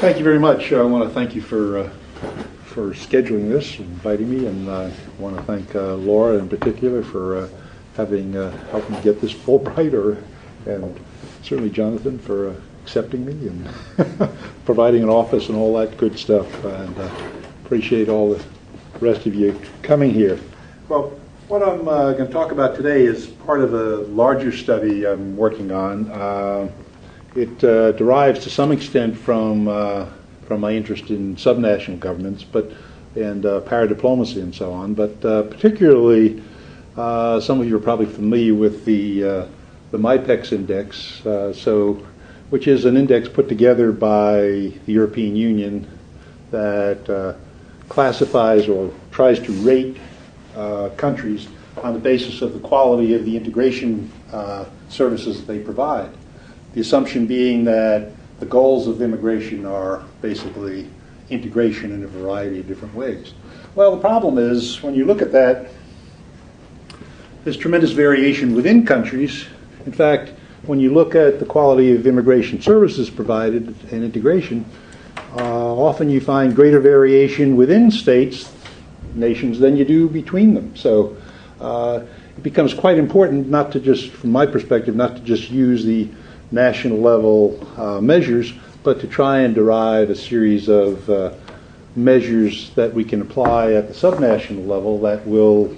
Thank you very much. I want to thank you for scheduling this, inviting me, and I want to thank Laura in particular for having helped me get this Fulbright, and certainly Jonathan for accepting me and providing an office and all that good stuff. And appreciate all the rest of you coming here. Well, what I'm going to talk about today is part of a larger study I'm working on. It derives to some extent from my interest in subnational governments, and paradiplomacy and so on. But particularly, some of you are probably familiar with the MIPEX index, which is an index put together by the European Union that classifies or tries to rate countries on the basis of the quality of the integration services that they provide. The assumption being that the goals of immigration are basically integration in a variety of different ways. Well, the problem is, when you look at that, there's tremendous variation within countries. In fact, when you look at the quality of immigration services provided and integration, often you find greater variation within states, nations, than you do between them. So it becomes quite important not to just, from my perspective, not to just use the national level measures, but to try and derive a series of measures that we can apply at the subnational level that will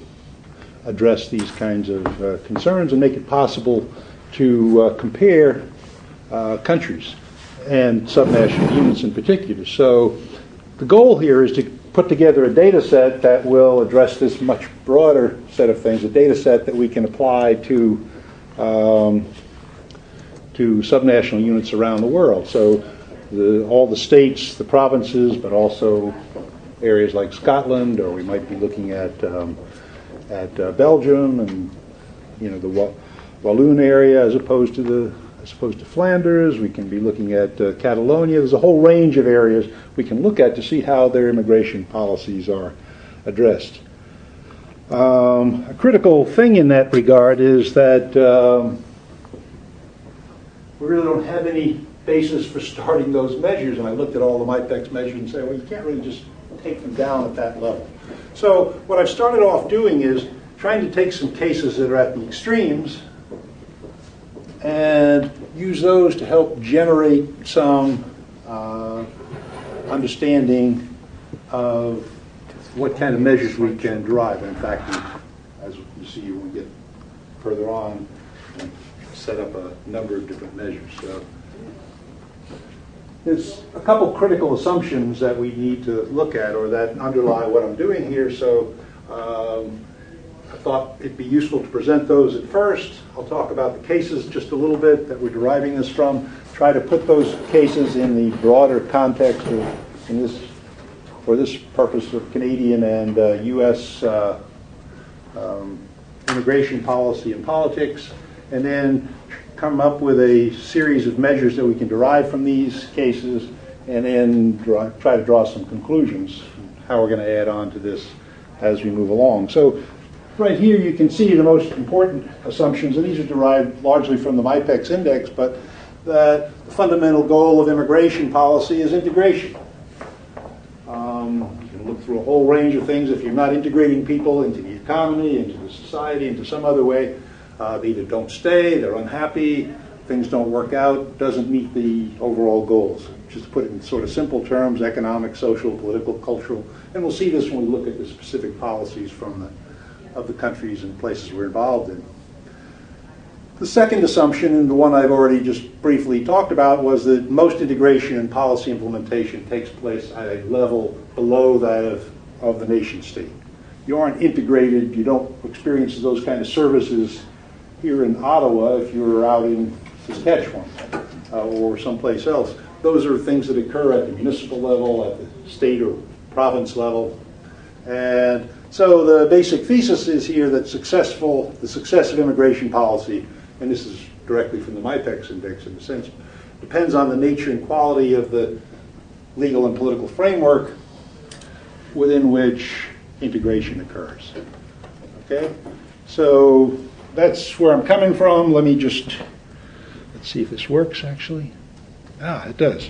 address these kinds of concerns and make it possible to compare countries and subnational units in particular. So the goal here is to put together a data set that will address this much broader set of things, a data set that we can apply to subnational units around the world. So all the states, the provinces, but also areas like Scotland, or we might be looking at Belgium and the Walloon area as opposed to Flanders. We can be looking at Catalonia. There's a whole range of areas we can look at to see how their immigration policies are addressed. A critical thing in that regard is that we really don't have any basis for starting those measures. And I looked at all the MIPEX measures and said, well, you can't really just take them down at that level. So what I've started off doing is trying to take some cases that are at the extremes and use those to help generate some understanding of what kind of measures we can derive. And in fact, as you see when we get further on, set up a number of different measures. So there's a couple critical assumptions that we need to look at, or that underlie what I'm doing here. So I thought it'd be useful to present those at first. I'll talk about the cases just a little bit that we're deriving this from, try to put those cases in the broader context of, for this purpose, of Canadian and U.S. Immigration policy and politics, and then come up with a series of measures that we can derive from these cases, and then try to draw some conclusions, how we're going to add on to this as we move along. So right here you can see the most important assumptions, and these are derived largely from the MIPEX index, but that the fundamental goal of immigration policy is integration. You can look through a whole range of things. If you're not integrating people into the economy, into the society, into some other way, they either don't stay, they're unhappy, things don't work out, doesn't meet the overall goals. Just to put it in sort of simple terms, economic, social, political, cultural, and we'll see this when we look at the specific policies of the countries and places we're involved in. The second assumption, and the one I've already just briefly talked about, was that most integration and policy implementation takes place at a level below that of the nation state. You aren't integrated, you don't experience those kind of services here in Ottawa if you're out in Saskatchewan or someplace else. Those are things that occur at the municipal level, at the state or province level. And so the basic thesis is here that the success of immigration policy, and this is directly from the MIPEX index in a sense, depends on the nature and quality of the legal and political framework within which integration occurs. Okay? So that's where I'm coming from. Let's see if this works actually. It does.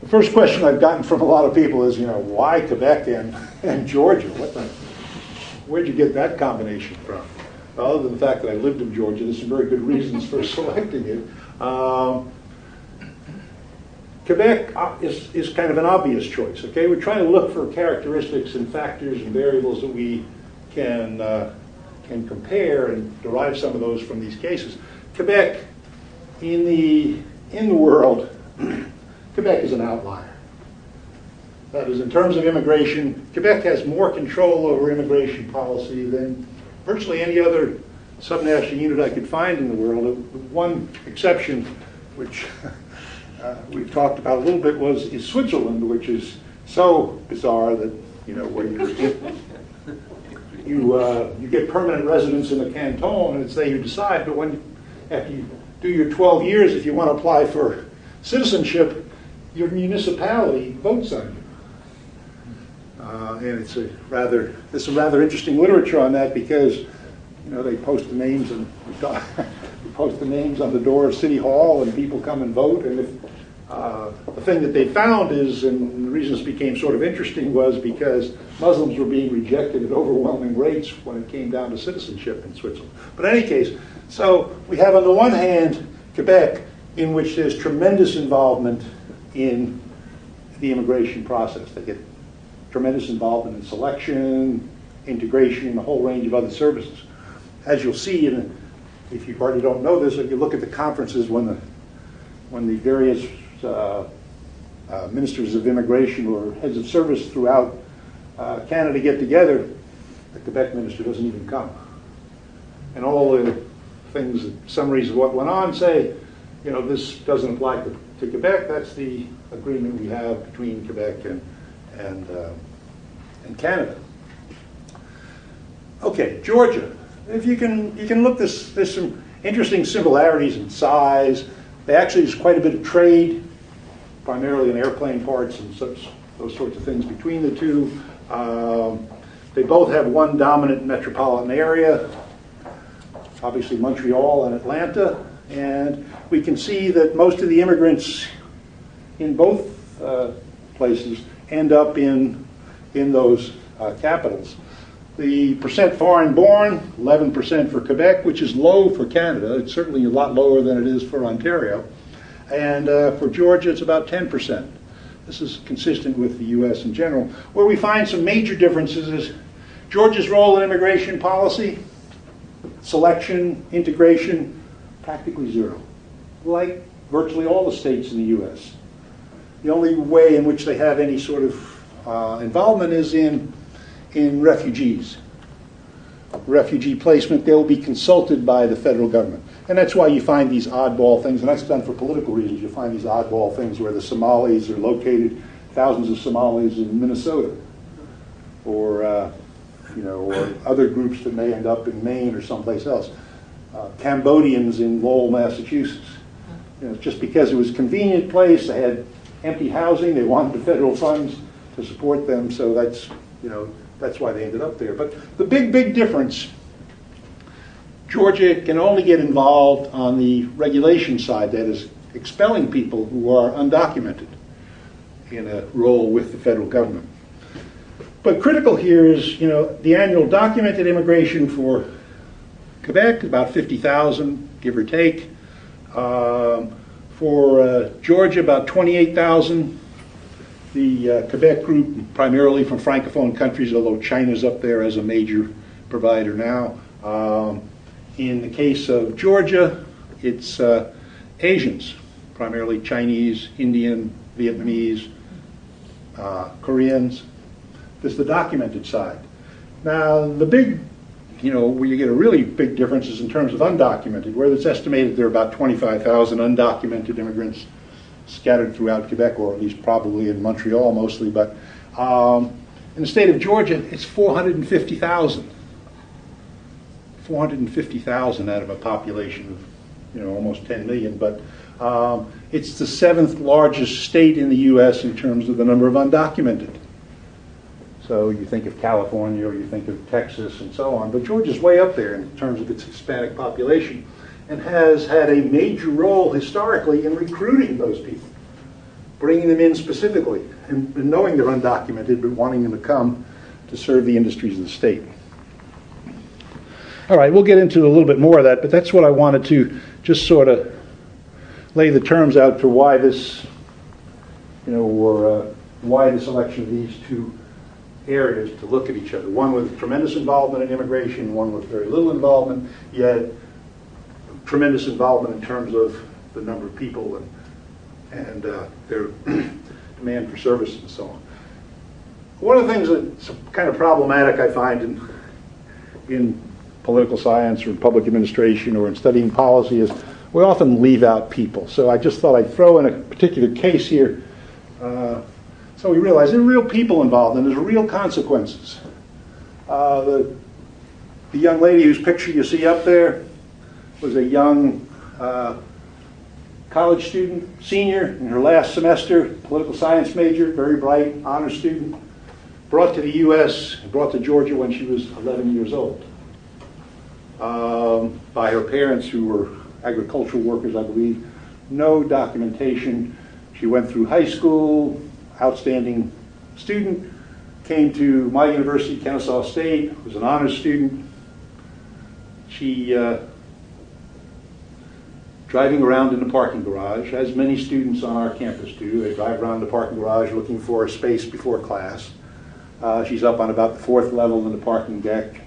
The first question I've gotten from a lot of people is, why Quebec and Georgia? Where'd you get that combination from? Well, other than the fact that I lived in Georgia, there's some very good reasons for selecting it. Quebec is kind of an obvious choice, okay? We're trying to look for characteristics and factors and variables that we can compare and derive some of those from these cases. Quebec, in the world, Quebec is an outlier. That is, in terms of immigration, Quebec has more control over immigration policy than virtually any other subnational unit I could find in the world. One exception, which we've talked about a little bit, is Switzerland, which is so bizarre that, where you get permanent residence in a canton, and it's there you decide, but after you do your 12 years, if you want to apply for citizenship, your municipality votes on you. And there's some rather interesting literature on that, because they post the names and we post the names on the door of City Hall, and people come and vote. And the thing that they found is, and the reason this became sort of interesting, was because Muslims were being rejected at overwhelming rates when it came down to citizenship in Switzerland. But in any case, so we have on the one hand Quebec, in which there's tremendous involvement in the immigration process. They get tremendous involvement in selection, integration, and a whole range of other services. As you'll see, if you already don't know this, if you look at the conferences when the various ministers of immigration or heads of service throughout Canada get together, the Quebec minister doesn't even come. And all the things, summaries of what went on say, this doesn't apply to Quebec. That's the agreement we have between Quebec and Canada. Okay, Georgia. If you can look, there's some interesting similarities in size. There actually is quite a bit of trade, primarily in airplane parts and those sorts of things between the two. They both have one dominant metropolitan area, obviously Montreal and Atlanta, and we can see that most of the immigrants in both places end up in those capitals. The percent foreign born, 11% for Quebec, which is low for Canada. It's certainly a lot lower than it is for Ontario. And for Georgia, it's about 10%. This is consistent with the U.S. in general. Where we find some major differences is Georgia's role in immigration policy, selection, integration, practically zero, like virtually all the states in the U.S. The only way in which they have any sort of involvement is in refugees. Refugee placement, they'll be consulted by the federal government. And that's why you find these oddball things, and that's done for political reasons. You find these oddball things where the Somalis are located, thousands of Somalis in Minnesota, or or other groups that may end up in Maine or someplace else. Cambodians in Lowell, Massachusetts. Just because it was a convenient place, they had empty housing, they wanted the federal funds to support them, so that's why they ended up there. But the big difference, Georgia can only get involved on the regulation side, that is, expelling people who are undocumented in a role with the federal government. But critical here is, the annual documented immigration for Quebec, about 50,000, give or take. For Georgia, about 28,000. The Quebec group, primarily from Francophone countries, although China's up there as a major provider now. In the case of Georgia, it's Asians, primarily Chinese, Indian, Vietnamese, Koreans. This is the documented side. Now, the big, where you get a really big difference is in terms of undocumented, where it's estimated there are about 25,000 undocumented immigrants scattered throughout Quebec, or at least probably in Montreal mostly, but in the state of Georgia, it's 450,000. 450,000 out of a population of, almost 10 million, but it's the 7th largest state in the U.S. in terms of the number of undocumented. So you think of California, or you think of Texas, and so on, but Georgia's way up there in terms of its Hispanic population, and has had a major role historically in recruiting those people. bringing them in specifically, and knowing they're undocumented, but wanting them to come to serve the industries of the state. All right, we'll get into a little bit more of that, but that's what I wanted to just sort of lay the terms out for why this, why the selection of these two areas to look at each other. One with tremendous involvement in immigration, one with very little involvement, yet tremendous involvement in terms of the number of people and their demand for services and so on. One of the things that's kind of problematic I find in political science or in public administration or in studying policy is we often leave out people. So I just thought I'd throw in a particular case here so we realize there are real people involved and there's real consequences. The young lady whose picture you see up there was a young college student, senior in her last semester, political science major, very bright, honor student, brought to the U.S., brought to Georgia when she was 11 years old by her parents who were agricultural workers, I believe. No documentation. She went through high school, outstanding student, came to my university, Kennesaw State, was an honors student. She driving around in the parking garage, as many students on our campus do. They drive around the parking garage looking for a space before class. She's up on about the 4th level in the parking deck,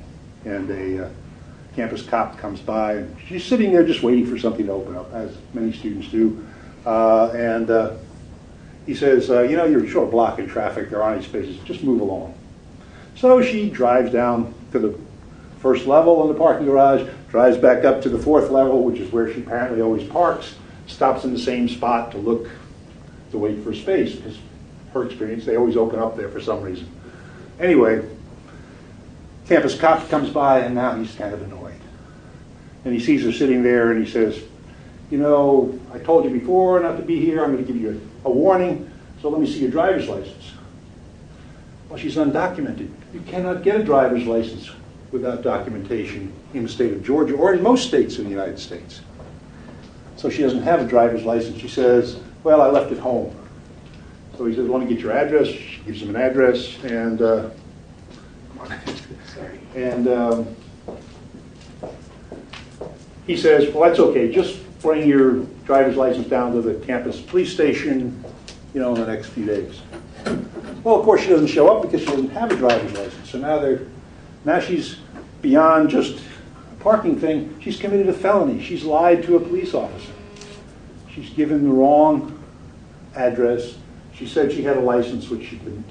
and a campus cop comes by. And she's sitting there just waiting for something to open up, as many students do. He says, you're sort of blocking traffic. There aren't any spaces. Just move along. So she drives down to the 1st level in the parking garage, drives back up to the 4th level, which is where she apparently always parks, stops in the same spot to wait for space, because her experience, they always open up there for some reason. Anyway, campus cop comes by, and now he's kind of annoyed. And he sees her sitting there, and he says, I told you before not to be here. I'm going to give you a warning, so let me see your driver's license. Well, she's undocumented. You cannot get a driver's license without documentation in the state of Georgia or in most states in the United States. So she doesn't have a driver's license. She says, well, I left it home. So he says, let me get your address. She gives him an address, and he says, well, that's okay. Just bring your driver's license down to the campus police station, in the next few days. Well, of course, she doesn't show up because she doesn't have a driver's license. So now she's beyond just a parking thing. She's committed a felony. She's lied to a police officer. She's given the wrong address. She said she had a license, which she didn't.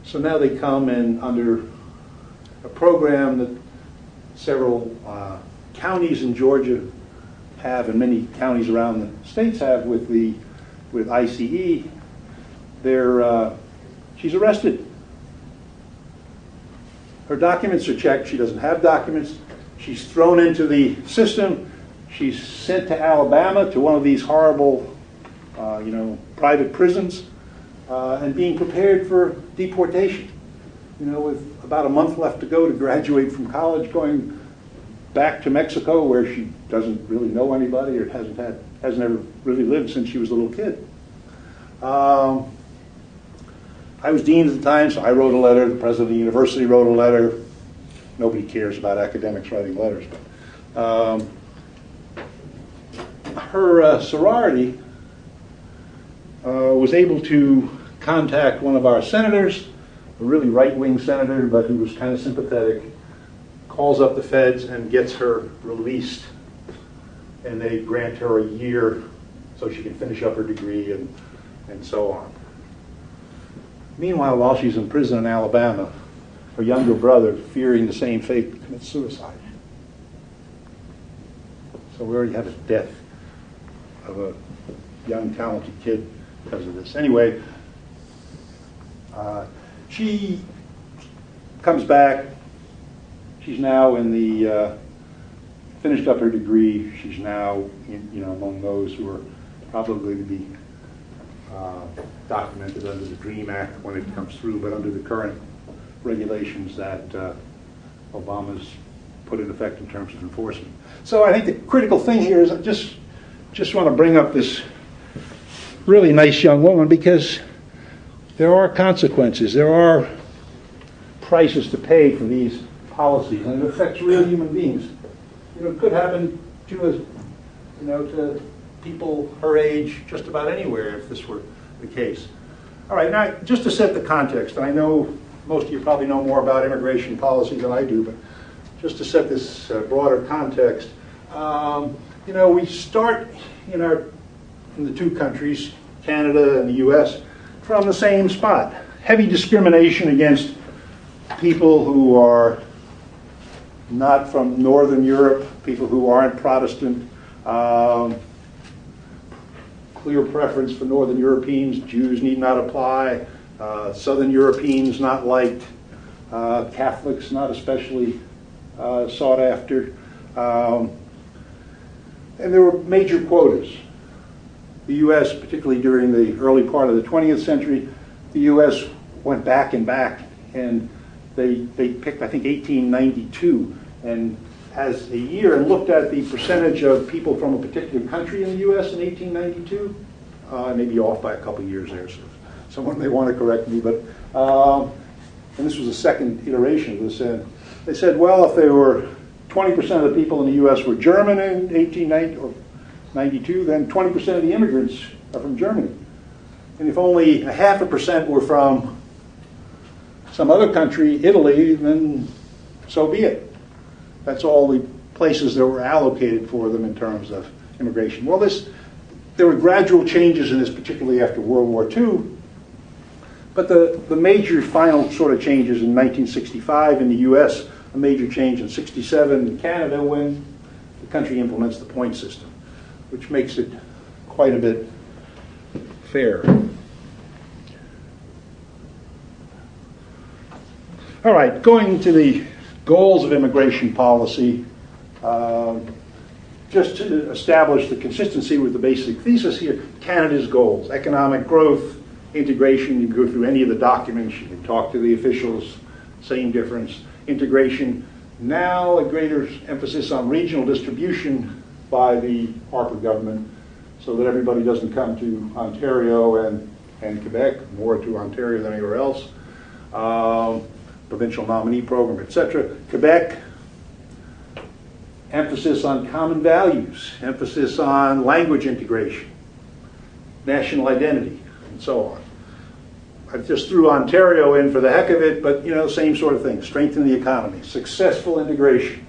So now they come in under a program that several counties in Georgia have, and many counties around the states have with ICE. She's arrested. Her documents are checked. She doesn't have documents. She's thrown into the system. She's sent to Alabama to one of these horrible, private prisons, and being prepared for deportation. With about a month left to go to graduate from college, going back to Mexico, where she doesn't really know anybody or hasn't ever really lived since she was a little kid. I was dean at the time, so I wrote a letter. The president of the university wrote a letter. Nobody cares about academics writing letters. But her sorority was able to contact one of our senators, a really right-wing senator, but who was kind of sympathetic, calls up the feds and gets her released. And they grant her a year so she can finish up her degree and so on. Meanwhile, while she's in prison in Alabama, her younger brother, fearing the same fate, commits suicide. So we already have a death of a young, talented kid because of this. Anyway, she comes back. She's now in the finished up her degree. She's now among those who are probably to be documented under the DREAM Act when it comes through, but under the current regulations that Obama's put in effect in terms of enforcement. So I think the critical thing here is I just want to bring up this really nice young woman, because there are consequences. There are prices to pay for these policies, and it affects real human beings. You know, it could happen to us, you know, to people her age just about anywhere if this were the case. All right, now just to set the context, I know most of you probably know more about immigration policy than I do, but just to set this broader context, you know, we start in the two countries, Canada and the U.S., from the same spot. Heavy discrimination against people who are not from Northern Europe, people who aren't Protestant, clear preference for Northern Europeans. Jews need not apply. Southern Europeans not liked. Catholics not especially sought after. And there were major quotas. The U.S., particularly during the early part of the 20th century, the U.S. went back and back, and they picked, I think, 1892 and as a year, and looked at the percentage of people from a particular country in the U.S. in 1892. I may be off by a couple of years there, so someone may want to correct me, but and this was the second iteration of this. And they said, well, if there were 20% of the people in the U.S. were German in 1892, then 20% of the immigrants are from Germany. And if only 0.5% were from some other country, Italy, then so be it. That's all the places that were allocated for them in terms of immigration. Well, there were gradual changes in this, particularly after World War II. But the major final sort of changes in 1965 in the U.S., a major change in 67 in Canada when the country implements the point system, which makes it quite a bit fair. All right, going to the goals of immigration policy, just to establish the consistency with the basic thesis here, Canada's goals: economic growth, integration. You can go through any of the documents, you can talk to the officials, same difference. Integration, now a greater emphasis on regional distribution by the Harper government, so that everybody doesn't come to Ontario and Quebec, more to Ontario than anywhere else. Provincial nominee program, etc. Quebec, emphasis on common values, emphasis on language integration, national identity, and so on. I just threw Ontario in for the heck of it, but you know, same sort of thing. Strengthen the economy, successful integration,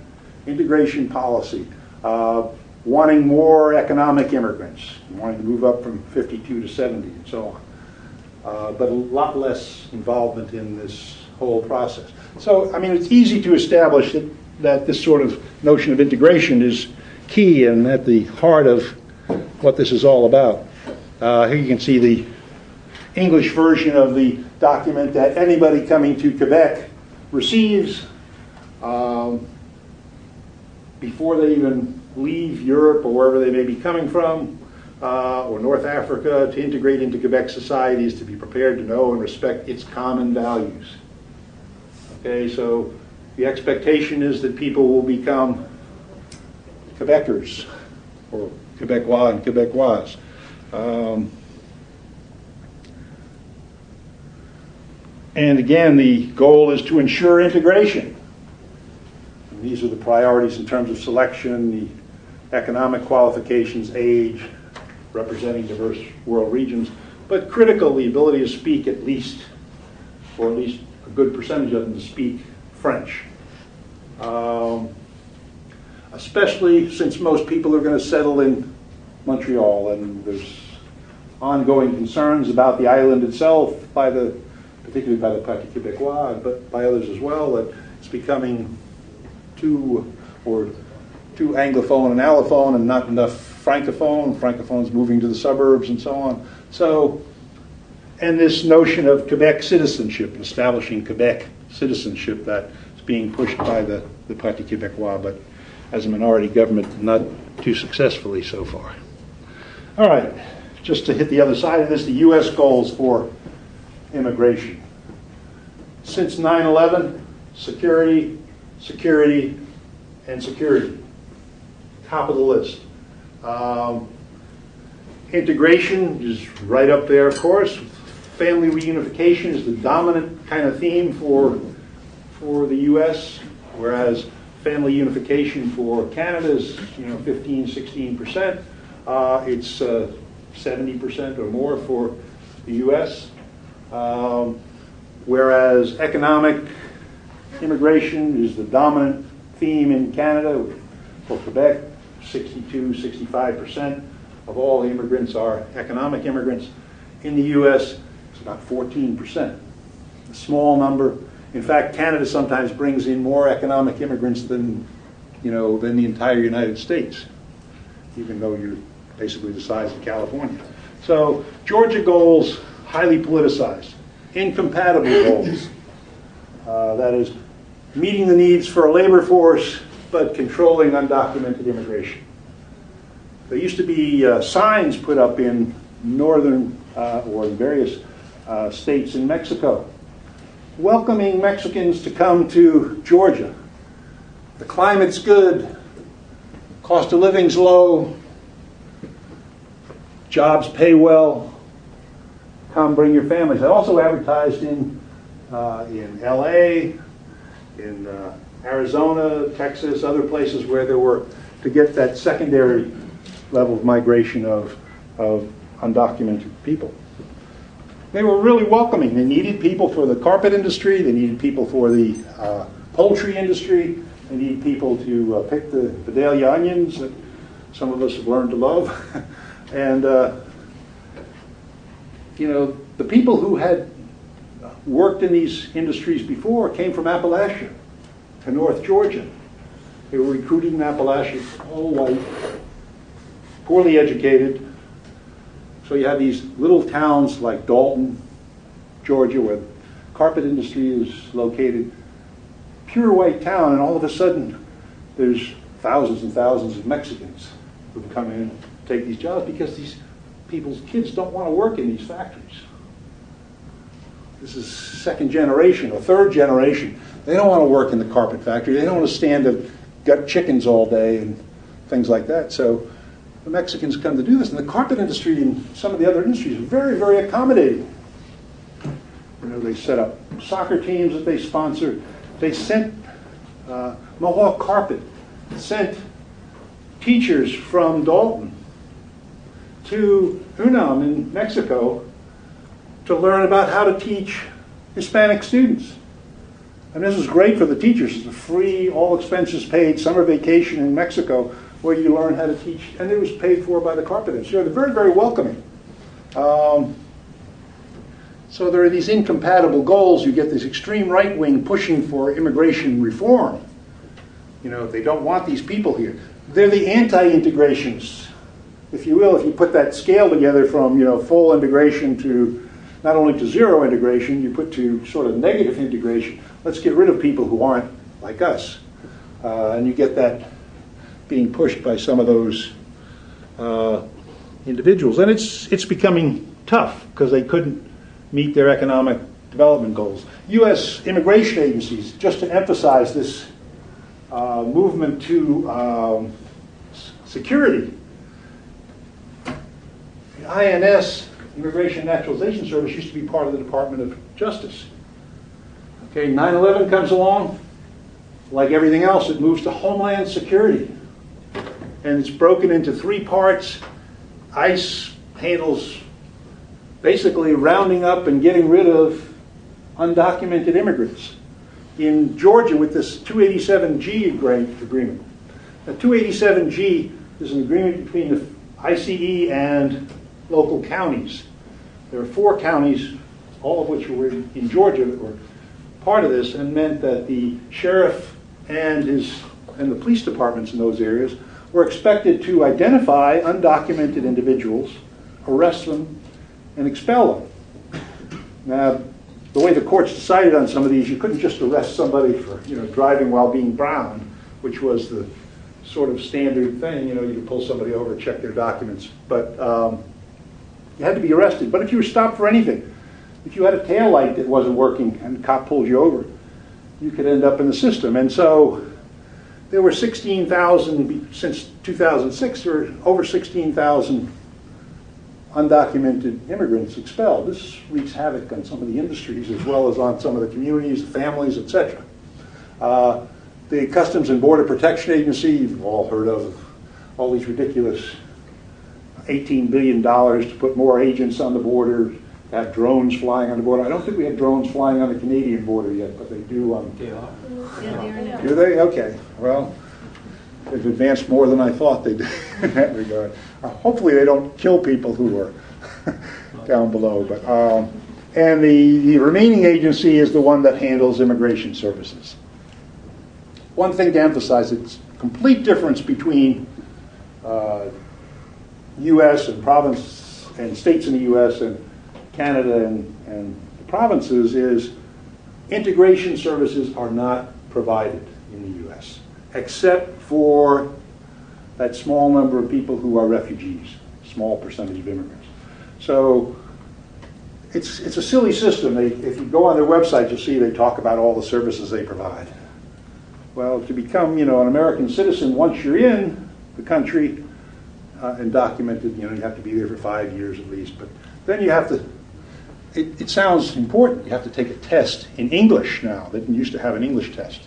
integration policy, wanting more economic immigrants, wanting to move up from 52 to 70, and so on. But a lot less involvement in this whole process. So, I mean, it's easy to establish that this sort of notion of integration is key and at the heart of what this is all about. Here you can see the English version of the document that anybody coming to Quebec receives before they even leave Europe or wherever they may be coming from, or North Africa. To integrate into Quebec society is to be prepared to know and respect its common values. Okay, so the expectation is that people will become Quebecers, or Quebecois and Quebecoises. And again, the goal is to ensure integration. And these are the priorities in terms of selection, the economic qualifications, age, representing diverse world regions, but critical, the ability to speak at least, or at least a good percentage of them to speak French. Especially since most people are going to settle in Montreal, and there's ongoing concerns about the island itself, particularly by the Parti Québécois, but by others as well, that it's becoming too Anglophone and Allophone and not enough Francophone. Francophones moving to the suburbs and so on. So, and this notion of Quebec citizenship, establishing Quebec citizenship, that is being pushed by the Parti Québécois, but as a minority government, not too successfully so far. All right, just to hit the other side of this, the U.S. goals for immigration. Since 9/11, security, security, and security. Top of the list. Integration is right up there, of course. Family reunification is the dominant kind of theme for the U.S., whereas family unification for Canada is 15, 16%. It's 70% or more for the U.S. Whereas economic immigration is the dominant theme in Canada. For Quebec, 62, 65% of all immigrants are economic immigrants. In the U.S., it's about 14%. A small number. In fact, Canada sometimes brings in more economic immigrants than the entire United States, even though you're basically the size of California. So Georgia goals, highly politicized. Incompatible goals. That is, meeting the needs for a labor force, but controlling undocumented immigration. There used to be signs put up in northern or in various states in Mexico, welcoming Mexicans to come to Georgia. The climate's good, cost of living's low, jobs pay well, come bring your families. I also advertised in LA, in Arizona, Texas, other places where there were, to get that secondary level of migration of undocumented people. They were really welcoming. They needed people for the carpet industry. They needed people for the poultry industry. They needed people to pick the Vidalia onions that some of us have learned to love. And, the people who had worked in these industries before came from Appalachia to North Georgia. They were recruited in Appalachia, all white, poorly educated. So you have these little towns like Dalton, Georgia, where the carpet industry is located, pure white town, and all of a sudden there's thousands and thousands of Mexicans who come in and take these jobs because these people's kids don't want to work in these factories. This is second generation or third generation. They don't want to work in the carpet factory. They don't want to stand and gut chickens all day and things like that. So the Mexicans come to do this. And the carpet industry and some of the other industries are very, very accommodating. They set up soccer teams that they sponsor. They sent Mohawk Carpet, sent teachers from Dalton to Unam in Mexico to learn about how to teach Hispanic students. And this is great for the teachers. It's a free, all expenses paid summer vacation in Mexico where you learn how to teach, and it was paid for by the carpet industry. They're very, very welcoming. So there are these incompatible goals. You get this extreme right wing pushing for immigration reform. They don't want these people here. They're the anti-integrationists, if you will. If you put that scale together from full integration to not only to zero integration, you put to sort of negative integration. Let's get rid of people who aren't like us, and you get that being pushed by some of those individuals. And it's becoming tough because they couldn't meet their economic development goals. U.S. immigration agencies, just to emphasize this movement to security, the INS, Immigration and Naturalization Service, used to be part of the Department of Justice. Okay, 9/11 comes along. Like everything else, it moves to Homeland Security. And it's broken into three parts. ICE handles basically rounding up and getting rid of undocumented immigrants. In Georgia, with this 287G agreement. The 287G is an agreement between the ICE and local counties. There are 4 counties, all of which were in Georgia, that were part of this, and meant that the sheriff and the police departments in those areas were expected to identify undocumented individuals, arrest them, and expel them. Now, the way the courts decided on some of these, you couldn't just arrest somebody for driving while being brown, which was the sort of standard thing. You could pull somebody over, check their documents, but you had to be arrested. But if you were stopped for anything, if you had a tail light that wasn't working and the cop pulled you over, you could end up in the system. And so there were 16,000, since 2006, there were over 16,000 undocumented immigrants expelled. This wreaks havoc on some of the industries as well as on some of the communities, the families, etc. The Customs and Border Protection Agency, you've all heard of all these ridiculous $18 billion to put more agents on the border, have drones flying on the border. I don't think we have drones flying on the Canadian border yet, but they do on... They are. Yeah, Do they? Okay. Well, they've advanced more than I thought they did in that regard. Hopefully they don't kill people who are down below. But and the remaining agency is the one that handles immigration services. One thing to emphasize, it's a complete difference between U.S. and province and states in the U.S. and Canada and the provinces is integration services are not provided in the U.S. except for that small number of people who are refugees, small percentage of immigrants. So it's a silly system. If you go on their website, you'll see they talk about all the services they provide. Well, to become, an American citizen, once you're in the country and documented, you have to be there for 5 years at least. But then you have to. It sounds important. You have to take a test in English now. They didn't used to have an English test.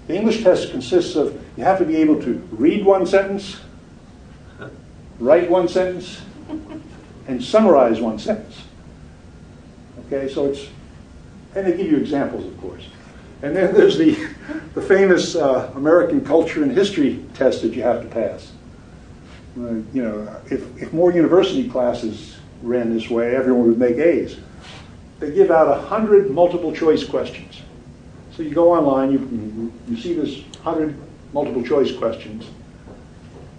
The English test consists of you have to be able to read one sentence, write one sentence, and summarize one sentence. Okay, so and they give you examples, of course. And then there's the famous American culture and history test that you have to pass. If more university classes ran this way, everyone would make A's. They give out 100 multiple choice questions. So you go online, you see this 100 multiple choice questions,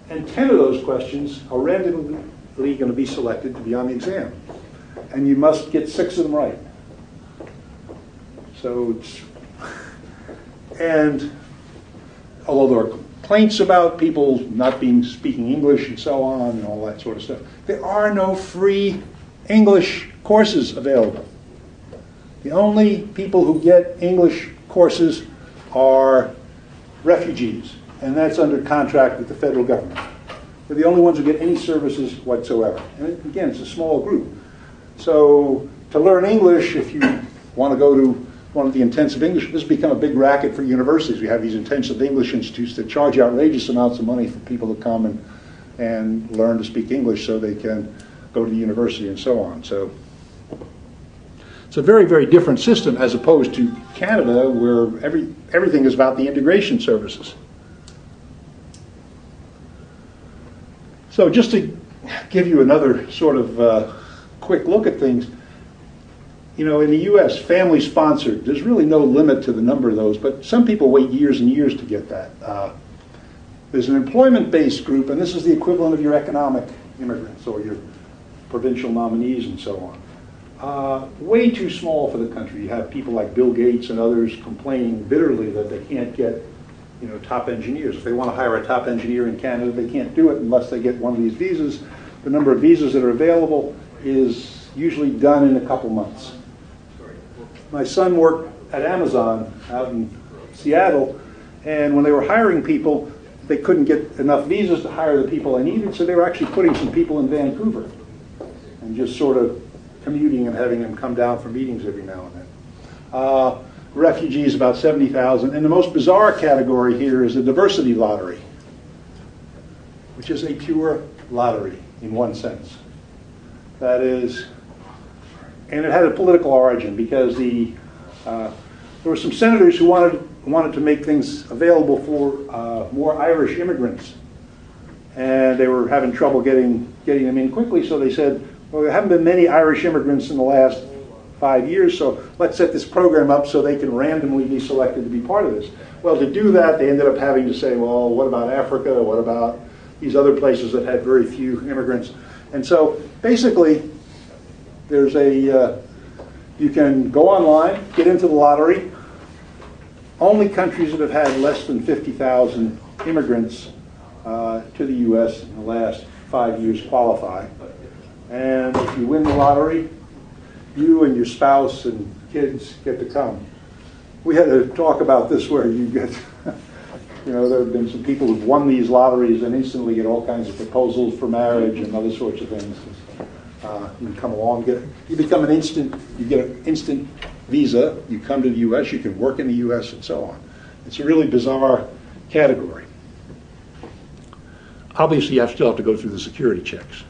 and 10 of those questions are randomly going to be selected to be on the exam. And you must get 6 of them right. So and although there are complaints about people not speaking English and so on and all that sort of stuff, there are no free English courses available. The only people who get English courses are refugees, and that's under contract with the federal government. They're the only ones who get any services whatsoever. And again, it's a small group. So to learn English, if you want to go to one of the intensive English, this has become a big racket for universities. We have these intensive English institutes that charge outrageous amounts of money for people to come and learn to speak English so they can go to the university and so on. So it's a very, very different system as opposed to Canada, where everything is about the integration services. So just to give you another sort of quick look at things, in the U.S., family-sponsored, there's really no limit to the number of those, but some people wait years and years to get that. There's an employment-based group, and this is the equivalent of your economic immigrants or your provincial nominees and so on. Way too small for the country. You have people like Bill Gates and others complaining bitterly that they can't get top engineers. If they want to hire a top engineer in Canada, they can't do it unless they get one of these visas. The number of visas that are available is usually done in a couple months. My son worked at Amazon out in Seattle, and when they were hiring people, they couldn't get enough visas to hire the people they needed, so they were actually putting some people in Vancouver and just sort of commuting and having them come down for meetings every now and then. Refugees, about 70,000. And the most bizarre category here is the diversity lottery, which is a pure lottery in one sense. That is, and it had a political origin because there were some senators who wanted to make things available for more Irish immigrants, and they were having trouble getting them in quickly. So they said, well, there haven't been many Irish immigrants in the last 5 years, so let's set this program up so they can randomly be selected to be part of this. Well, to do that, they ended up having to say, well, what about Africa? What about these other places that had very few immigrants? And so basically, there's you can go online, get into the lottery. Only countries that have had less than 50,000 immigrants to the U.S. in the last 5 years qualify. And if you win the lottery, you and your spouse and kids get to come. We had a talk about this where you get, there have been some people who've won these lotteries and instantly get all kinds of proposals for marriage and other sorts of things. You can come along, you become you get an instant visa, you come to the U.S., you can work in the U.S. and so on. It's a really bizarre category. Obviously, you still have to go through the security checks.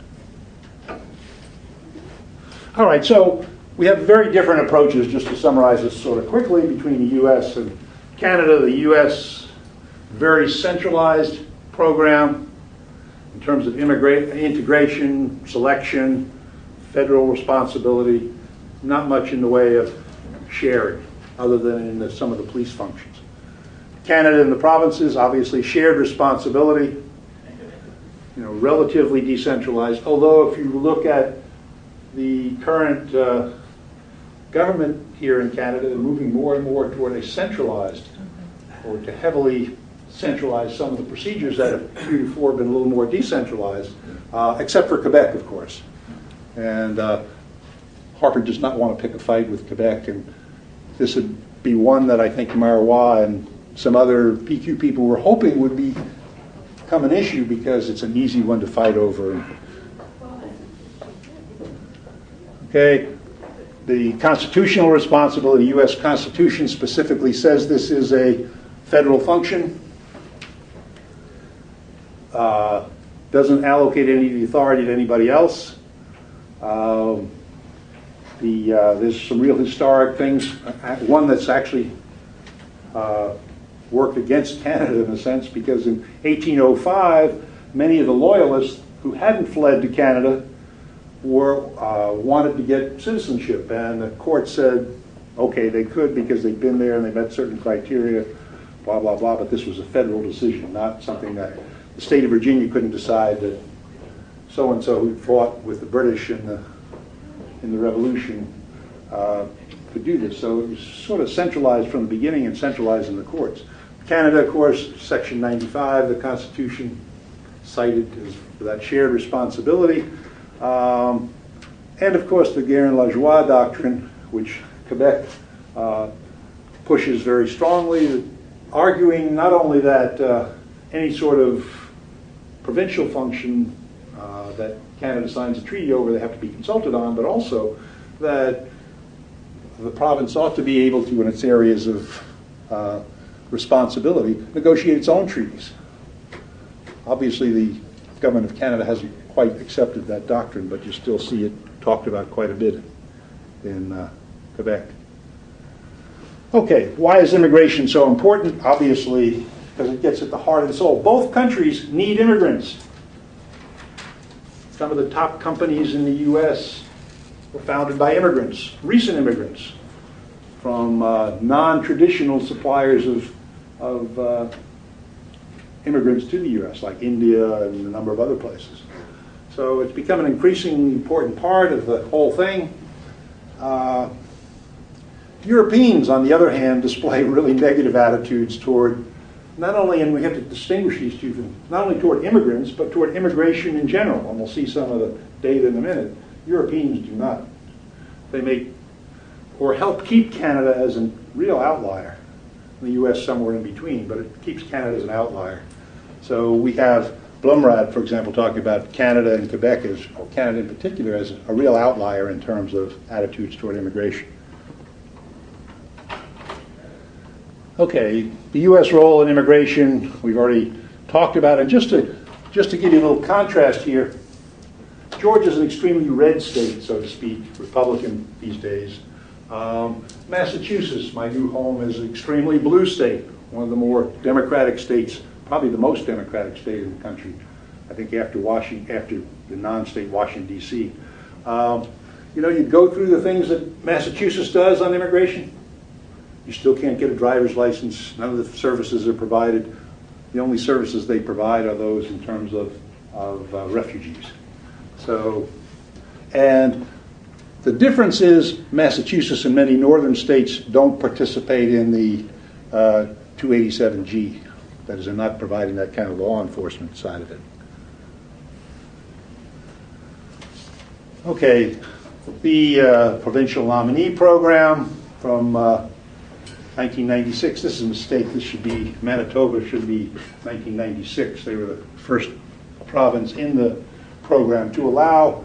All right, so we have very different approaches, just to summarize this sort of quickly, between the U.S. and Canada. The U.S., very centralized program in terms of integration, selection, federal responsibility, not much in the way of sharing, other than in some of the police functions. Canada and the provinces, obviously shared responsibility, relatively decentralized, although if you look at the current government here in Canada, they're moving more and more toward a centralized, or to heavily centralize some of the procedures that have heretofore been a little more decentralized, except for Quebec, of course. And Harper does not want to pick a fight with Quebec, and this would be one that I think Marois and some other PQ people were hoping would become an issue because it's an easy one to fight over. Okay, the constitutional responsibility, the U.S. Constitution specifically says this is a federal function. Doesn't allocate any of the authority to anybody else. There's some real historic things. One that's actually worked against Canada in a sense, because in 1805, many of the loyalists who hadn't fled to Canada wanted to get citizenship, and the court said, okay, they could because they'd been there and they met certain criteria, blah, blah, blah, but this was a federal decision, not something that the state of Virginia couldn't decide that so-and-so who fought with the British in the Revolution could do this. So it was sort of centralized from the beginning and centralized in the courts. Canada, of course, Section 95, the Constitution cited as for that shared responsibility. And of course the Guérin-Lajoie doctrine, which Quebec pushes very strongly, arguing not only that any sort of provincial function that Canada signs a treaty over they have to be consulted on, but also that the province ought to be able to, in its areas of responsibility, negotiate its own treaties. Obviously the government of Canada hasn't quite accepted that doctrine, but you still see it talked about quite a bit in Quebec. Okay, why is immigration so important? Obviously, because it gets at the heart and soul. Both countries need immigrants. Some of the top companies in the U.S. were founded by immigrants, recent immigrants, from non-traditional suppliers of immigrants to the U.S., like India and a number of other places. So it's become an increasingly important part of the whole thing. Europeans, on the other hand, display really negative attitudes toward not only, and we have to distinguish these two things, not only toward immigrants, but toward immigration in general. And we'll see some of the data in a minute. Europeans do not. They make, or help keep Canada as a real outlier. The U.S. somewhere in between, but it keeps Canada as an outlier. So we have Blumrad, for example, talking about Canada and Quebec, or Canada in particular, as a real outlier in terms of attitudes toward immigration. Okay, the U.S. role in immigration, we've already talked about, and just to give you a little contrast here, Georgia is an extremely red state, so to speak, Republican these days. Massachusetts, my new home, is an extremely blue state, one of the more democratic states, probably the most democratic state in the country, I think after the non-state Washington, D.C. You go through the things that Massachusetts does on immigration. You still can't get a driver's license. None of the services are provided. The only services they provide are those in terms of refugees. So, and the difference is Massachusetts and many northern states don't participate in the 287G. That is, they're not providing that kind of law enforcement side of it. Okay, the Provincial Nominee Program from 1996. This is a mistake. This should be, Manitoba should be 1996. They were the first province in the program to allow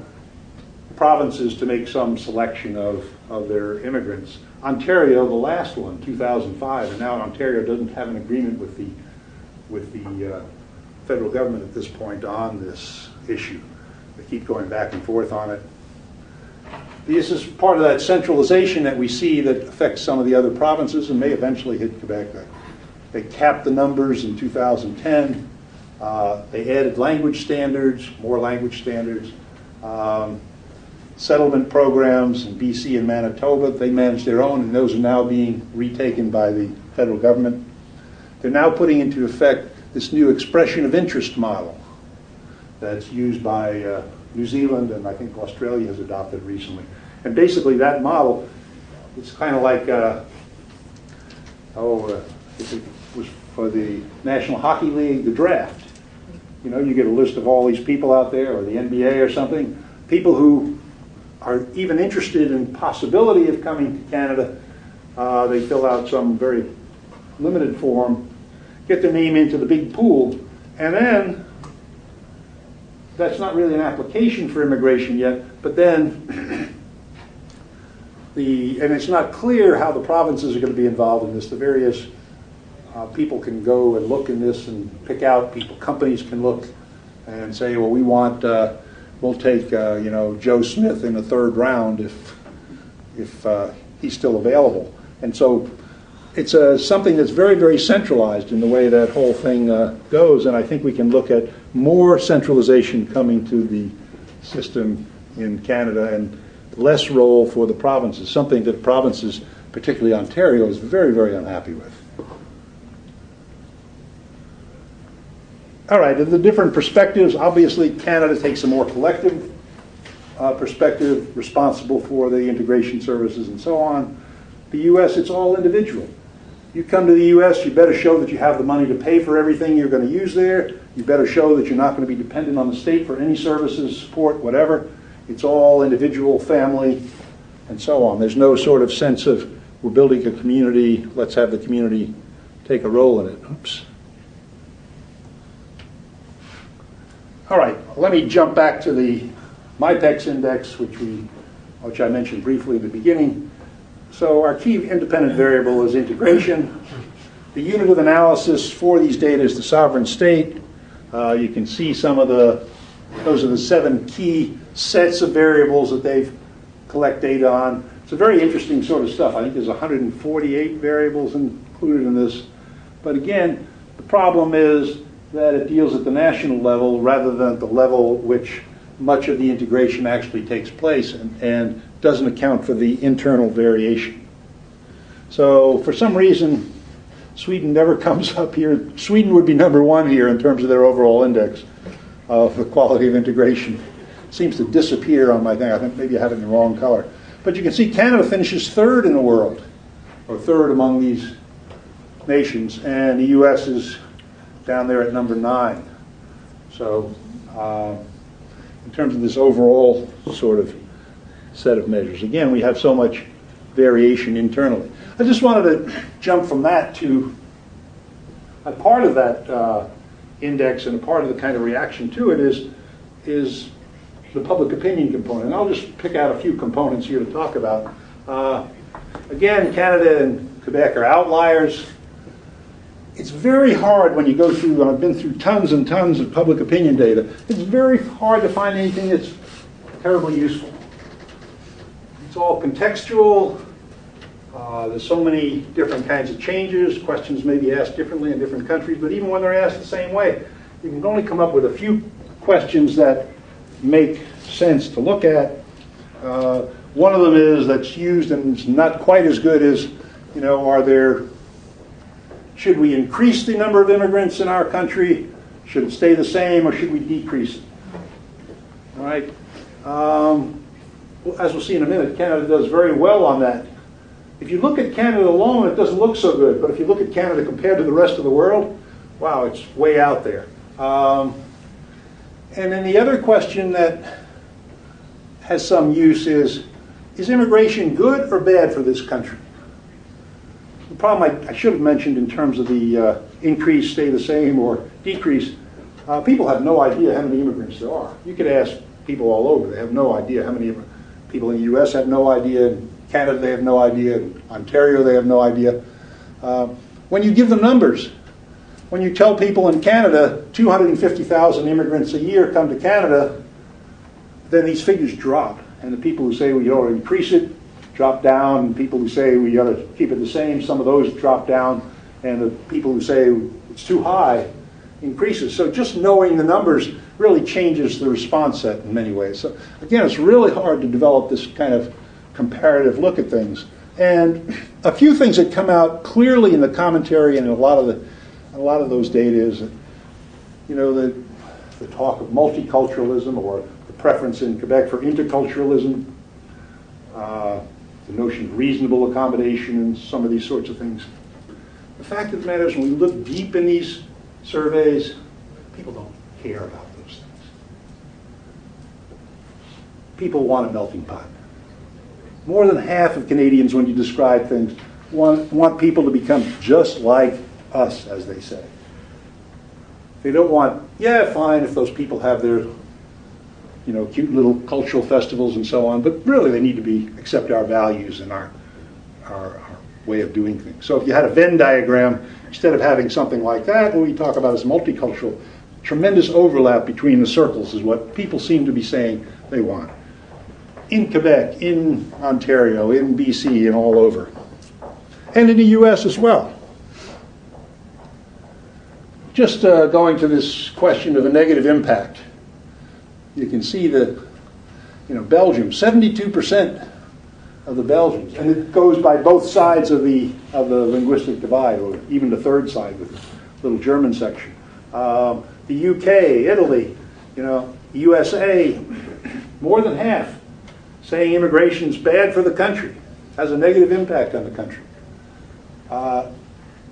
provinces to make some selection of their immigrants. Ontario, the last one, 2005, and now Ontario doesn't have an agreement with the federal government at this point on this issue. They keep going back and forth on it. This is part of that centralization that we see that affects some of the other provinces and may eventually hit Quebec. They capped the numbers in 2010. They added language standards, more language standards. Settlement programs in BC and Manitoba, they manage their own, and those are now being retaken by the federal government. They're now putting into effect this new expression of interest model that's used by New Zealand, and I think Australia has adopted recently. And basically that model, it's kind of like, if it was for the National Hockey League, the draft. You know, you get a list of all these people out there, or the NBA or something, people who are even interested in possibility of coming to Canada. They fill out some very limited form, get their name into the big pool, and then that's not really an application for immigration yet, but then and it's not clear how the provinces are going to be involved in this. The various people can go and look in this and pick out people. Companies can look and say, well, we want, we'll take, Joe Smith in the third round if he's still available. And so it's something that's very, very centralized in the way that whole thing goes, and I think we can look at more centralization coming to the system in Canada and less role for the provinces, something that provinces, particularly Ontario, is very, very unhappy with. All right, the different perspectives. Obviously, Canada takes a more collective perspective, responsible for the integration services and so on. The U.S., it's all individual. You come to the U.S., you better show that you have the money to pay for everything you're going to use there. You better show that you're not going to be dependent on the state for any services, support, whatever. It's all individual, family, and so on. There's no sort of sense of we're building a community, let's have the community take a role in it. Oops. All right, let me jump back to the MIPEX index, which I mentioned briefly at the beginning. So our key independent variable is integration. The unit of analysis for these data is the sovereign state. You can see some of those are the 7 key sets of variables that they've collect data on. It's a very interesting sort of stuff. I think there's 148 variables included in this. But again, the problem is that it deals at the national level rather than at the level at which much of the integration actually takes place and doesn't account for the internal variation. So for some reason, Sweden never comes up here. Sweden would be #1 here in terms of their overall index of the quality of integration. It seems to disappear on my thing. I think maybe I have it in the wrong color. But you can see Canada finishes 3rd in the world, or 3rd among these nations, and the U.S. is down there at #9. So in terms of this overall sort of set of measures, again, we have so much variation internally. I just wanted to jump from that to a part of that index, and a part of the kind of reaction to it is the public opinion component. And I'll just pick out a few components here to talk about. Again, Canada and Quebec are outliers. It's very hard when you go through, and I've been through tons and tons of public opinion data, it's very hard to find anything that's terribly useful. It's all contextual. There's so many different kinds of changes. Questions may be asked differently in different countries, but even when they're asked the same way, you can only come up with a few questions that make sense to look at. One of them is that's used and it's not quite as good as, should we increase the number of immigrants in our country? Should it stay the same, or should we decrease it? All right. As we'll see in a minute, Canada does very well on that. If you look at Canada alone, it doesn't look so good. But if you look at Canada compared to the rest of the world, wow, it's way out there. And then the other question that has some use is immigration good or bad for this country? The problem I should have mentioned in terms of the increase, stay the same, or decrease, people have no idea how many immigrants there are. You could ask people all over. They have no idea how many people in the U.S. have no idea. In Canada, they have no idea. In Ontario, they have no idea. When you give them numbers, when you tell people in Canada 250,000 immigrants a year come to Canada, then these figures drop. And the people who say we ought to increase it drop down. And people who say we ought to keep it the same, some of those drop down. And the people who say it's too high increases. So just knowing the numbers really changes the response set in many ways. So again, it's really hard to develop this kind of comparative look at things. And a few things that come out clearly in the commentary and in a lot of those data is, you know, the talk of multiculturalism, or the preference in Quebec for interculturalism, the notion of reasonable accommodation, and some of these sorts of things. The fact of the matter is, when we look deep in these surveys, people don't care about those things. People want a melting pot. More than half of Canadians, when you describe things, want people to become just like us, as they say. They don't want, yeah, fine if those people have their, you know, cute little cultural festivals and so on, but really they need to accept our values and our way of doing things. So if you had a Venn diagram, instead of having something like that, what we talk about as multicultural, tremendous overlap between the circles is what people seem to be saying they want. In Quebec, in Ontario, in BC, and all over. And in the US as well. Just going to this question of a negative impact. You can see that, you know, Belgium, 72% of the Belgians, and it goes by both sides of the linguistic divide, or even the third side with the little German section. The UK, Italy, you know, USA, more than half saying immigration is bad for the country, has a negative impact on the country.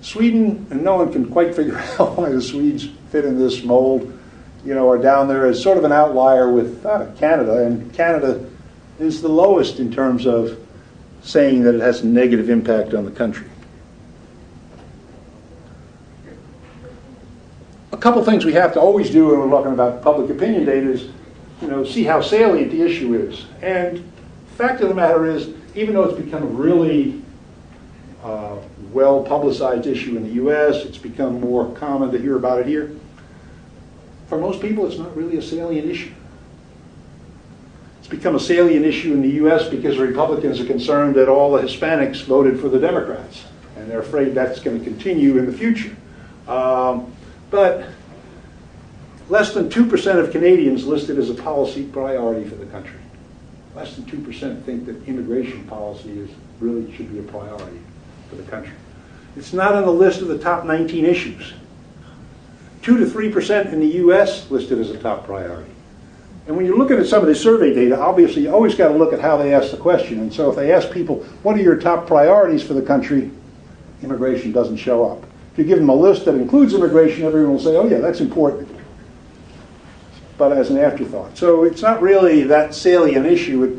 Sweden, and no one can quite figure out why the Swedes fit in this mold, you know, are down there as sort of an outlier with Canada, and Canada is the lowest in terms of saying that it has a negative impact on the country. A couple things we have to always do when we're talking about public opinion data is, you know, see how salient the issue is. And the fact of the matter is, even though it's become a really well-publicized issue in the US, it's become more common to hear about it here. For most people, it's not really a salient issue. It's become a salient issue in the US because Republicans are concerned that all the Hispanics voted for the Democrats, and they're afraid that's going to continue in the future. But less than 2% of Canadians listed as a policy priority for the country. Less than 2% think that immigration policy really should be a priority for the country. It's not on the list of the top 19 issues. 2 to 3% in the US listed as a top priority. And when you're looking at some of the survey data, obviously you always got to look at how they ask the question. And so if they ask people, what are your top priorities for the country? Immigration doesn't show up. If you give them a list that includes immigration, everyone will say, oh yeah, that's important, but as an afterthought. So it's not really that salient issue. It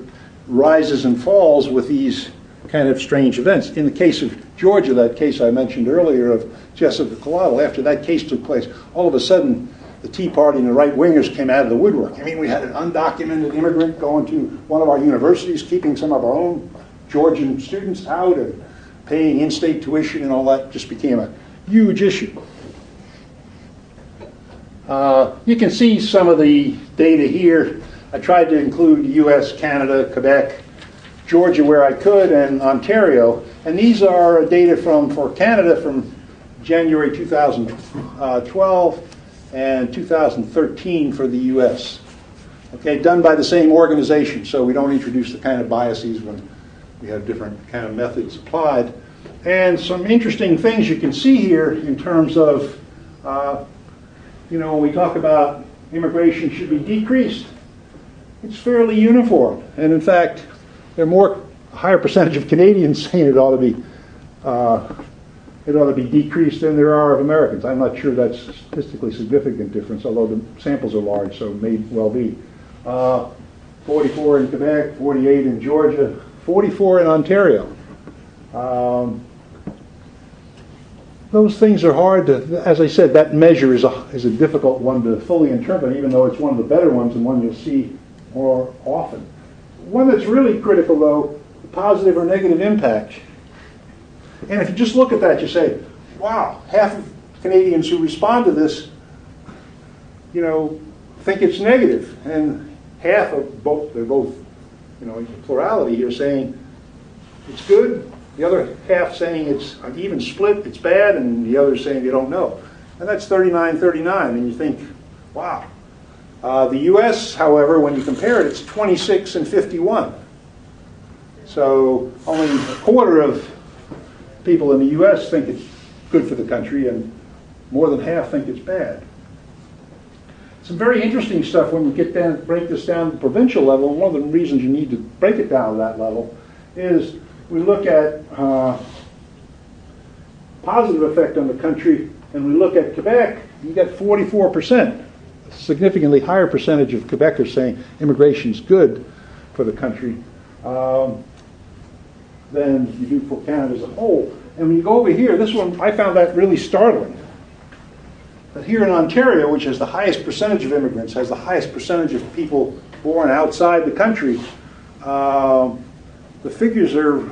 rises and falls with these kind of strange events. In the case of Georgia, that case I mentioned earlier of Jessica Colado, after that case took place, all of a sudden the Tea Party and the right-wingers came out of the woodwork. I mean, we had an undocumented immigrant going to one of our universities, keeping some of our own Georgian students out and paying in-state tuition, and all that just became a huge issue. You can see some of the data here. I tried to include US, Canada, Quebec, Georgia where I could, and Ontario. And these are data for Canada from January 2012 and 2013 for the US. Okay, done by the same organization, so we don't introduce the kind of biases when we have different kind of methods applied. And some interesting things you can see here in terms of, you know, when we talk about immigration should be decreased, it's fairly uniform. And in fact, there are a higher percentage of Canadians saying it ought to be decreased than there are of Americans. I'm not sure that's a statistically significant difference, although the samples are large, so it may well be. 44 in Quebec, 48 in Georgia, 44 in Ontario. Those things are hard to, as I said, that measure is a difficult one to fully interpret, even though it's one of the better ones and one you'll see more often. One that's really critical, though, the positive or negative impact. And if you just look at that, you say, wow, half of Canadians who respond to this, think it's negative. And half of both, they're both, in plurality here, saying it's good. The other half saying it's an even split, it's bad, and the other saying they don't know. And that's 39-39, and you think, wow. The U.S., however, when you compare it, it's 26 and 51. So only a quarter of people in the U.S. think it's good for the country, and more than half think it's bad. Some very interesting stuff when you get down, break this down to the provincial level. One of the reasons you need to break it down to that level is we look at positive effect on the country, and we look at Quebec. You get 44%, a significantly higher percentage of Quebecers saying immigration is good for the country than you do for Canada as a whole. And when you go over here, this one, I found that really startling. But here in Ontario, which has the highest percentage of immigrants, has the highest percentage of people born outside the country, the figures are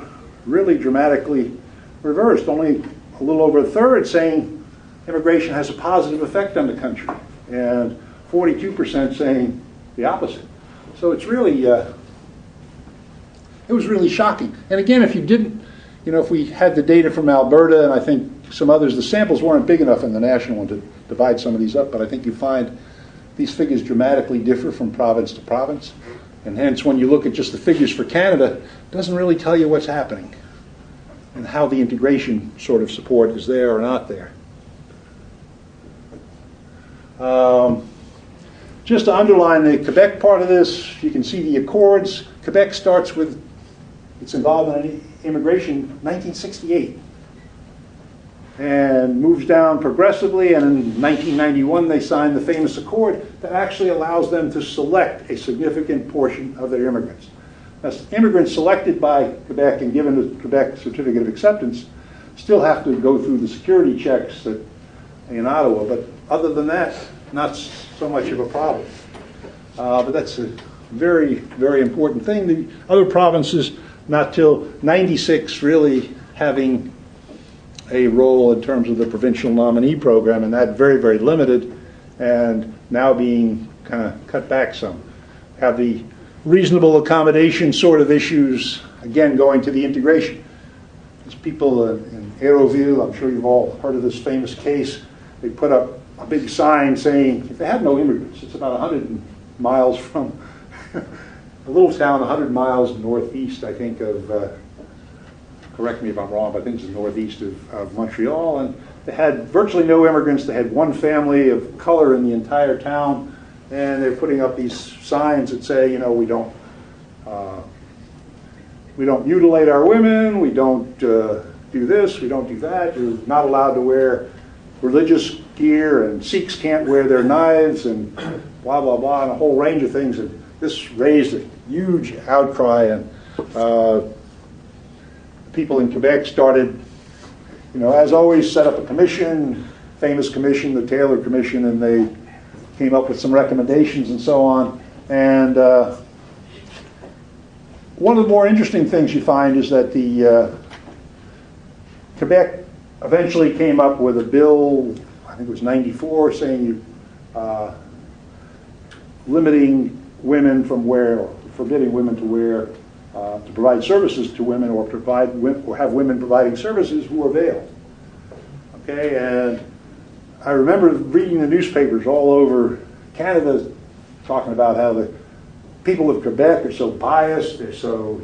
really dramatically reversed. Only a little over a third saying immigration has a positive effect on the country, and 42% saying the opposite. So it's really, it was really shocking. And again, if you didn't, if we had the data from Alberta, and I think some others, the samples weren't big enough in the national one to divide some of these up, but I think you find these figures dramatically differ from province to province. And hence, when you look at just the figures for Canada, it doesn't really tell you what's happening and how the integration sort of support is there or not there. Just to underline the Quebec part of this, you can see the accords. Quebec starts with its involvement in immigration 1968 and moves down progressively, and in 1991 they signed the famous accord that actually allows them to select a significant portion of their immigrants. Now, immigrants selected by Quebec and given the Quebec Certificate of Acceptance still have to go through the security checks in Ottawa, but other than that, not so much of a problem. But that's a very, very important thing. The other provinces, not till 96, really having a role in terms of the provincial nominee program, and that very, very limited, and now being kind of cut back some. Have the reasonable accommodation sort of issues, again, going to the integration. There's people in Aéroville, I'm sure you've all heard of this famous case, they put up a big sign saying, if they had no immigrants, it's about 100 miles from a little town 100 miles northeast, I think, of, correct me if I'm wrong, but I think it's northeast of Montreal, and they had virtually no immigrants. They had one family of color in the entire town, and they're putting up these signs that say, we don't mutilate our women, we don't do this, we don't do that, you're not allowed to wear religious gear, and Sikhs can't wear their knives, and blah, blah, blah, and a whole range of things. And this raised a huge outcry, and people in Quebec started, as always, set up a commission, famous commission, the Taylor Commission, and they came up with some recommendations and so on. And one of the more interesting things you find is that the Quebec eventually came up with a bill, I think it was 94, saying limiting women from or forbidding women to wear, to provide services to women, or have women providing services who are veiled. Okay, and I remember reading the newspapers all over Canada talking about how the people of Quebec are so biased, they're so,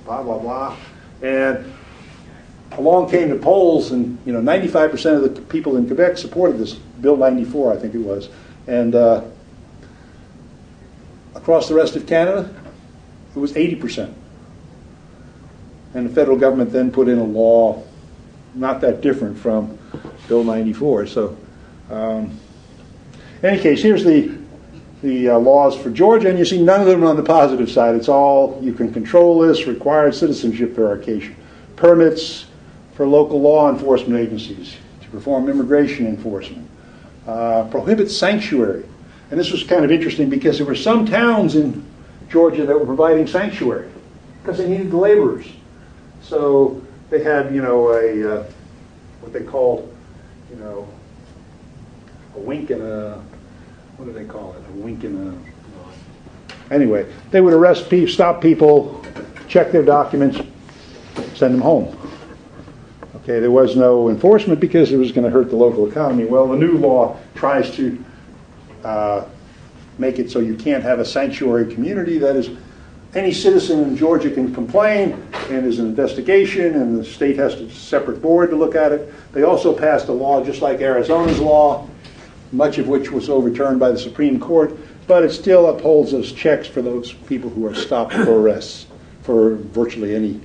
blah, blah, blah. And along came the polls, and 95% of the people in Quebec supported this Bill 94, I think it was. And across the rest of Canada, it was 80%. And the federal government then put in a law not that different from Bill 94. So, in any case, here's the laws for Georgia, and you see none of them on the positive side. It's all, you can control this, required citizenship verification, permits for local law enforcement agencies to perform immigration enforcement, prohibits sanctuary. And this was kind of interesting because there were some towns in Georgia that were providing sanctuary because they needed the laborers. So they had, what they called, a wink and a, what do they call it? A wink and a... Anyway, they would arrest people, stop people, check their documents, send them home. Okay, there was no enforcement because it was going to hurt the local economy. Well, the new law tries to make it so you can't have a sanctuary community. That is, any citizen in Georgia can complain, and there's an investigation, and the state has a separate board to look at it. They also passed a law just like Arizona's law, much of which was overturned by the Supreme Court, but it still upholds those checks for those people who are stopped for arrests for virtually any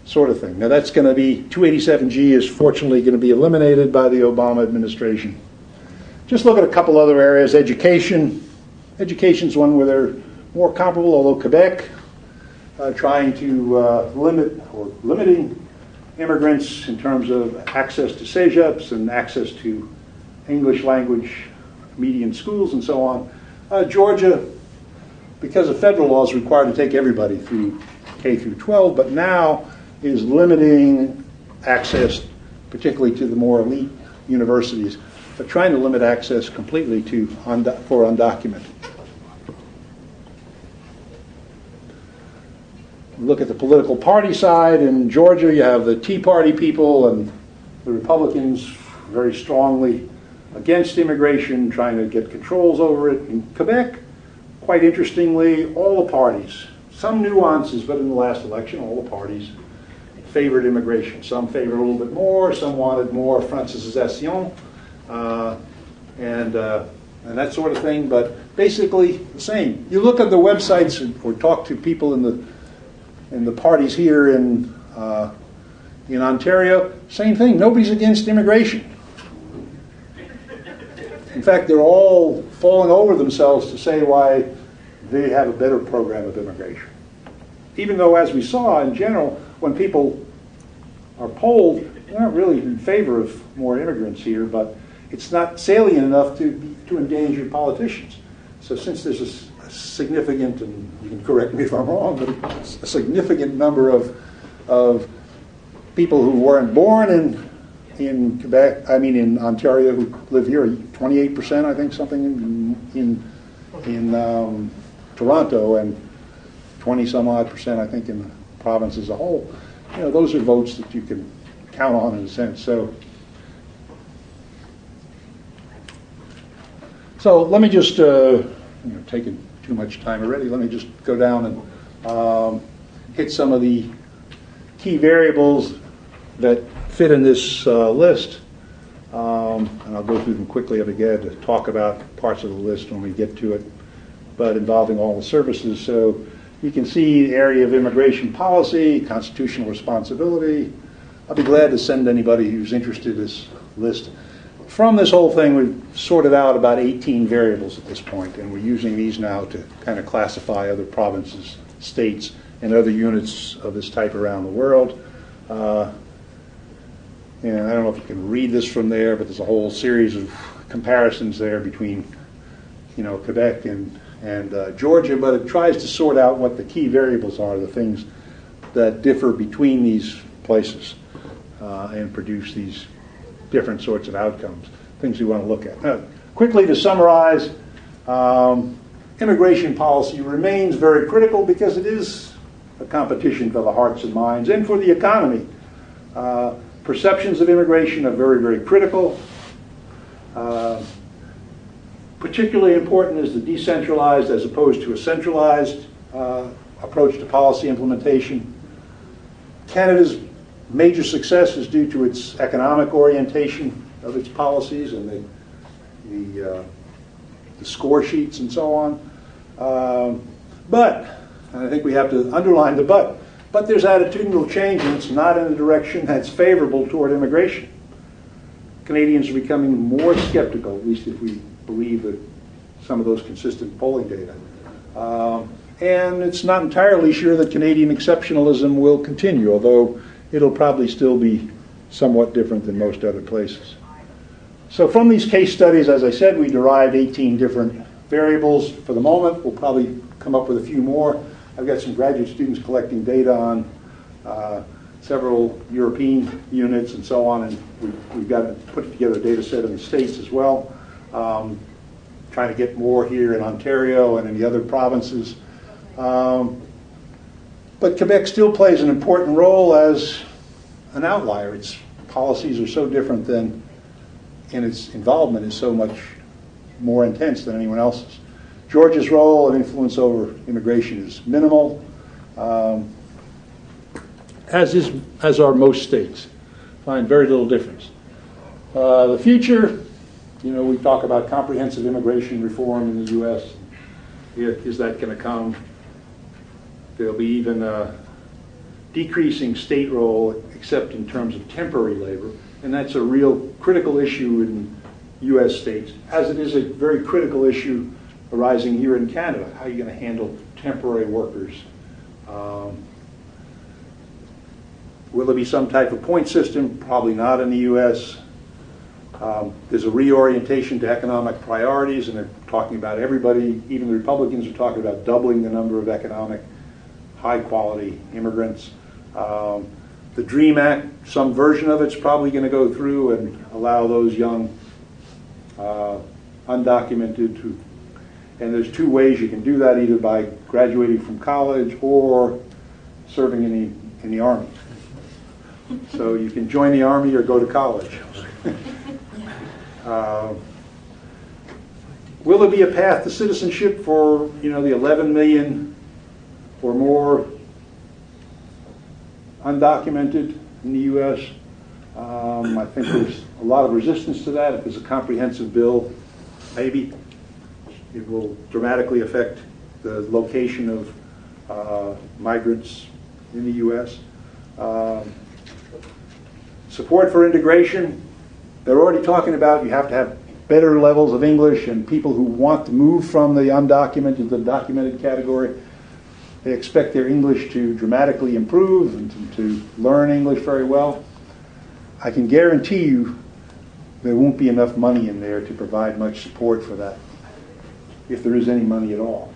sort of thing. Now that's going to be, 287G is fortunately going to be eliminated by the Obama administration. Just look at a couple other areas. Education. Education's one where they're more comparable, although Quebec trying to limiting immigrants in terms of access to CEGEPs and access to English language median schools and so on. Georgia, because of federal laws, is required to take everybody through K through 12, but now is limiting access, particularly to the more elite universities, but trying to limit access completely to for undocumented. Look at the political party side. In Georgia, you have the Tea Party people and the Republicans very strongly against immigration, trying to get controls over it. In Quebec, quite interestingly, all the parties, some nuances, but in the last election, all the parties favored immigration. Some favored a little bit more, some wanted more francisation, and that sort of thing, but basically the same. You look at the websites or talk to people in the parties here in Ontario, same thing. Nobody's against immigration. In fact, they're all falling over themselves to say why they have a better program of immigration. Even though, as we saw in general, when people are polled, they're not really in favor of more immigrants here, but it's not salient enough to endanger politicians. So since there's a significant, and you can correct me if I'm wrong, but a significant number of people who weren't born in Quebec, in Ontario, who live here, 28%, I think, something in Toronto, and 20-some-odd%, I think, in the province as a whole. Those are votes that you can count on in a sense. So let me just, taking too much time already, let me just go down and hit some of the key variables that fit in this list. And I'll go through them quickly. I'll be glad to talk about parts of the list when we get to it, but involving all the services. So you can see the area of immigration policy, constitutional responsibility. I'll be glad to send anybody who's interested in this list. From this whole thing, we've sorted out about 18 variables at this point, and we're using these now to kind of classify other provinces, states, and other units of this type around the world. And I don't know if you can read this from there, but there's a whole series of comparisons there between, Quebec and Georgia, but it tries to sort out what the key variables are, the things that differ between these places, and produce these different sorts of outcomes, things we want to look at. Now, quickly to summarize, immigration policy remains very critical because it is a competition for the hearts and minds and for the economy. Perceptions of immigration are very, very critical. Particularly important is the decentralized as opposed to a centralized approach to policy implementation. Canada's major success is due to its economic orientation of its policies and the score sheets and so on. But, and I think we have to underline the but there's attitudinal change, and it's not in a direction that's favorable toward immigration. Canadians are becoming more skeptical, at least if we believe that some of those consistent polling data. And it's not entirely sure that Canadian exceptionalism will continue, although it'll probably still be somewhat different than most other places. So from these case studies, as I said, we derived 18 different variables. For the moment, we'll probably come up with a few more. I've got some graduate students collecting data on several European units and so on, and we've got to put together a data set in the States as well. Trying to get more here in Ontario and in the other provinces. But Quebec still plays an important role as an outlier. Its policies are so different than, and its involvement is so much more intense than anyone else's. Georgia's role and influence over immigration is minimal, as are most states. Find very little difference. The future, we talk about comprehensive immigration reform in the U.S. Is that going to come? There'll be even a decreasing state role, except in terms of temporary labor, and that's a real critical issue in U.S. states, as it is a very critical issue arising here in Canada. How are you going to handle temporary workers? Will there be some type of point system? Probably not in the U.S. There's a reorientation to economic priorities, and they're talking about everybody, even the Republicans are talking about doubling the number of economic, high-quality immigrants. The DREAM Act, some version of it's probably going to go through and allow those young, undocumented to, and there's two ways you can do that, either by graduating from college or serving in the Army. So you can join the Army or go to college. Will there be a path to citizenship for the 11 million or more undocumented in the U.S.? I think there's a lot of resistance to that. If there's a comprehensive bill, maybe it will dramatically affect the location of migrants in the U.S. Support for integration. They're already talking about you have to have better levels of English, and people who want to move from the undocumented to the documented category, they expect their English to dramatically improve and to learn English very well. I can guarantee you there won't be enough money in there to provide much support for that, if there is any money at all.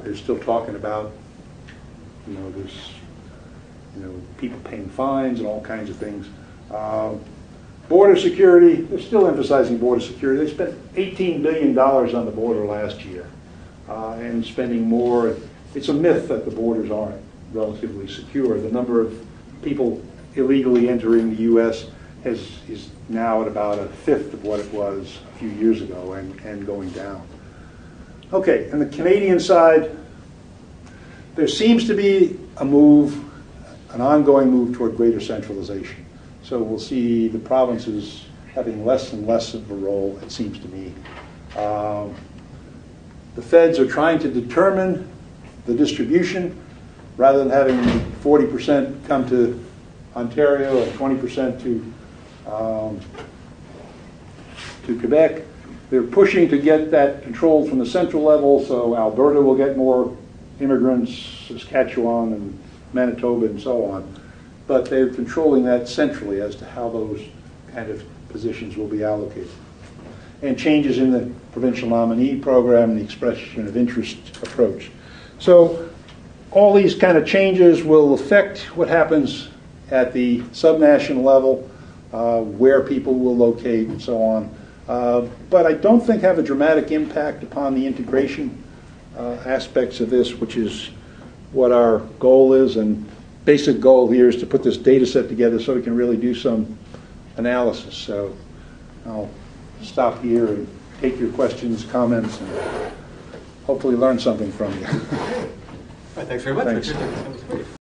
They're still talking about, people paying fines and all kinds of things. Border security, they're still emphasizing border security. They spent $18 billion on the border last year and spending more. It's a myth that the borders aren't relatively secure. The number of people illegally entering the U.S. is now at about a fifth of what it was a few years ago and going down. Okay, on the Canadian side, there seems to be a move, an ongoing move toward greater centralization. So we'll see the provinces having less and less of a role, it seems to me. The feds are trying to determine the distribution rather than having 40% come to Ontario and 20% to Quebec. They're pushing to get that controlled from the central level, so Alberta will get more immigrants, Saskatchewan and Manitoba and so on. But they're controlling that centrally as to how those kind of positions will be allocated. And changes in the provincial nominee program, the expression of interest approach. So all these kind of changes will affect what happens at the subnational level, where people will locate and so on. But I don't think have a dramatic impact upon the integration aspects of this, which is what our goal is. And basic goal here is to put this data set together so we can really do some analysis. So I'll stop here and take your questions, comments, and hopefully learn something from you. All right, thanks very much. Thanks. Richard. That was great.